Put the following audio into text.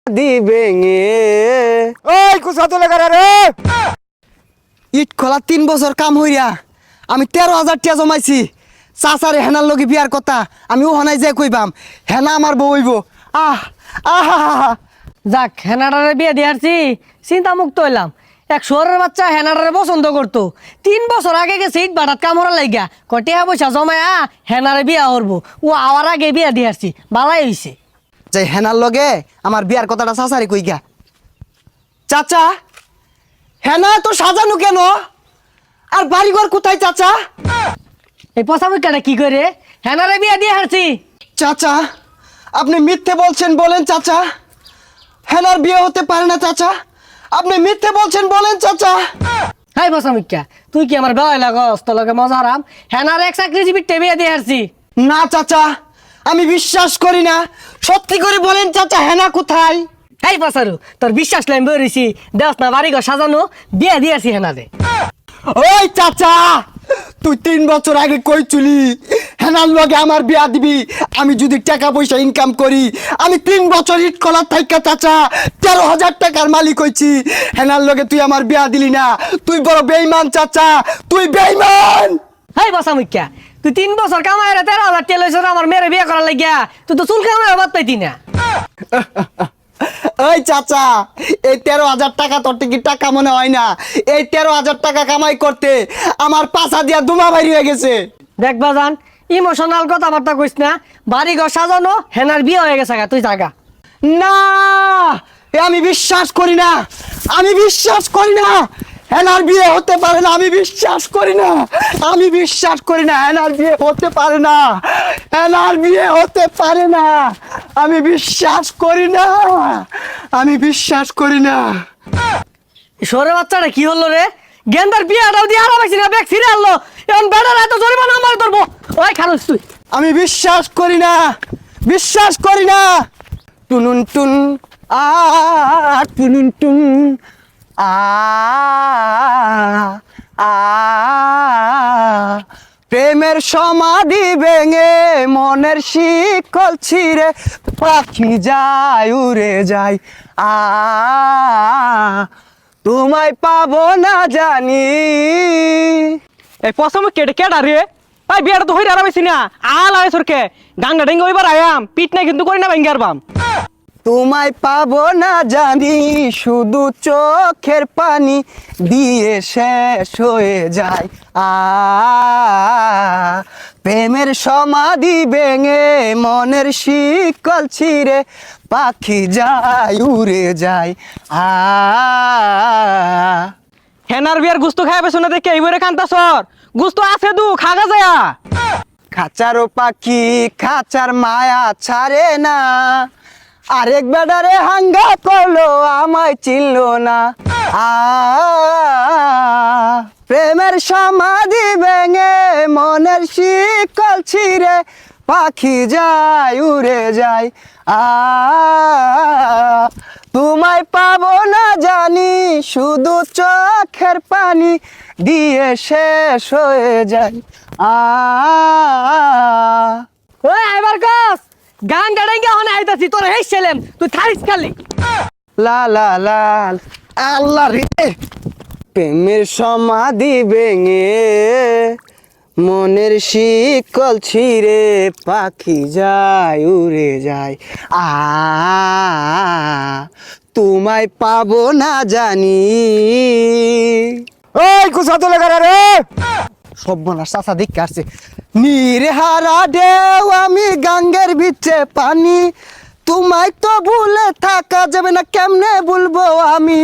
দিবেঙে ওই কুসা তো লাগা রে ইট খোলা 3 বছর কাম হইয়া আমি 13,000 টাকা জমাইছি। চাচারে হেনার লগে বিয়ার কথা আমি ওহানাই যাই কইবাম, হেনা আমার বউ হইব। আহ আহা যাক হেনাডারে বিয়ে দিয়ারছি, চিন্তা মুক্ত হইলাম। এক শহরের বাচ্চা হেনাডারে পছন্দ করতো, 3 বছর আগে গেছে ইট বাটাত কাম হরা লাগিয়া কটিয়া পয়সা জমায়া হেনারে বিয়া করবো। ও আওয়ার আগে বিয়া দিয়ারছি, বালাই হইছে। যাই হেনার লগে আমার বিয়ার কথাটা চাচারে কই গা। চাচা হেনা তো সাজানো কেন, আর বাড়িঘর কোথায় চাচা? এই পচামুখাটা কি করে হেনারে বিয়া দিয়ে হারছি? চাচা আপনি মিথ্যে বলছেন, বলেন চাচা হেনার বিয়ে হতে পারে না। চাচা আপনি মিথ্যে বলছেন, বলেন চাচা। হাই পচামুখা, তুই কি আমার বেলায় লাগস? তোর লগে মজা হারাম। হেনার এক চাকরিজীবীর বিয়া দিয়ে হারছি। না চাচা আমি বিশ্বাস করি না, সত্যি করে বলেন চাচা হেনা কোথায়? এই পচারু, তোর বিশ্বাস লাইন বেরিয়েছি, দেখ না বাড়ি ঘর সাজানো, বিয়া দিয়েছি হেনারে। ওই চাচা তুই 3 বছর আগে কইছিলি হেনার লগে আমার বিয়া দিবি, আমি যদি টাকা পয়সা ইনকাম করি। আমি 3 বছর ইট কলার থাইকা চাচা 13,000 টাকার মালিক হইছি, হেনার লগে তুই আমার বিয়া দিলি না। তুই বড় বেঈমান চাচা, তুই বেঈমান। হাই পচামুখা, তুই 3 বছর কামাই 13,000 টাকা লইছ আমার মেয়েরে বিয়ে করার লাগিয়া, তুই তো চুল কামাই বাদ পাইতি না। ওই চাচা এই 13,000 টাকা তোর কি টাকা মনে হয় না? এই 13,000 টাকা কামাই করতে আমার পাছা দিয়া দুমা বাইর হয়ে গেছে। দেখ বাজান, ইমোশনাল কথাবার্তা কইস না। বাড়ি ঘর সাজানো, হেনার বিয়ে হয়ে গেছে, তুই জাগা। না এ আমি বিশ্বাস করি না, আমি বিশ্বাস করি না হেনার বিয়ে হতে পারে না। আমি বিশ্বাস করি না, আমি বিশ্বাস করি না হেনার বিয়ে হতে পারে না, হেনার বিয়ে হতে পারে না। আমি বিশ্বাস করি না, আমি বিশ্বাস করি না। সরে বাচ্চাটা কি হলো রে? গেন্দার বিয়েটাও দিয়ে আরাম আইছি না, ব্যাগ ফিরে আনলো। এখন বেটার এত জরিমানা আমার ধরবো। ওই খারুস তুই। আমি বিশ্বাস করি না, বিশ্বাস করি না। টুনুন টুন আ টুনুন টুন আ আ প্রেমের সমাধি ভেঙে মনের শিকল ছিঁড়ে পাখি যায় উড়ে যায়। তোমায় পাবো না জানি। এই পছন্দ কেটে কেডা রে? ভাই বিয়াটা তো হইরা আরামাইছি না, আল আয় সরকে গাঙ্গা ডেঙ্গা ওইবার আয়াম পিট না কিন্তু করি না ভাঙ্গার বাম। তোমায় পাবো না জানি, শুধু চোখের পানি দিয়ে শেষ হয়ে যায়। প্রেমের সমাধি ভেঙে মনের শিকল ছিঁড়ে পাখি যায় উড়ে যায়। হেনার বিয়ার গুস্ত খাই পেছো না দেখে এইবারে কান্তা সর গুস্ত আছে দু খাগা যায়া। খাঁচারও পাখি খাঁচার মায়া ছাড়ে না, আরেক বেডারে হাঙ্গা করলো আমায় চিনল না। প্রেমের সমাধি ভেঙে মনের শিকল ছিঁড়ে পাখি যায় উড়ে যায়। তোমায় পাবো না জানি, শুধু চোখের পানি দিয়ে শেষ হয়ে যায়। ওই আইবার কস গান গাড়াইঙ্গা হনে আইতাছি, তোর হেই ছেলেম তুই থাইস খালি। লা লা লা আল্লাহ রে, প্রেমের সমাধি ভেঙে মনের শিকল ছিঁড়ে পাখি যায় উড়ে যায়। তোমায় পাবো না জানি। ওই কুসা তো লাগা রে সর্বনাশ চাচা দেখে আসছে। নির্হারা ঢেউ আমি গাঙ্গের বিচে পানি, তোমায় তো ভুলে থাকা যাবে না, কেমনে বলবো আমি।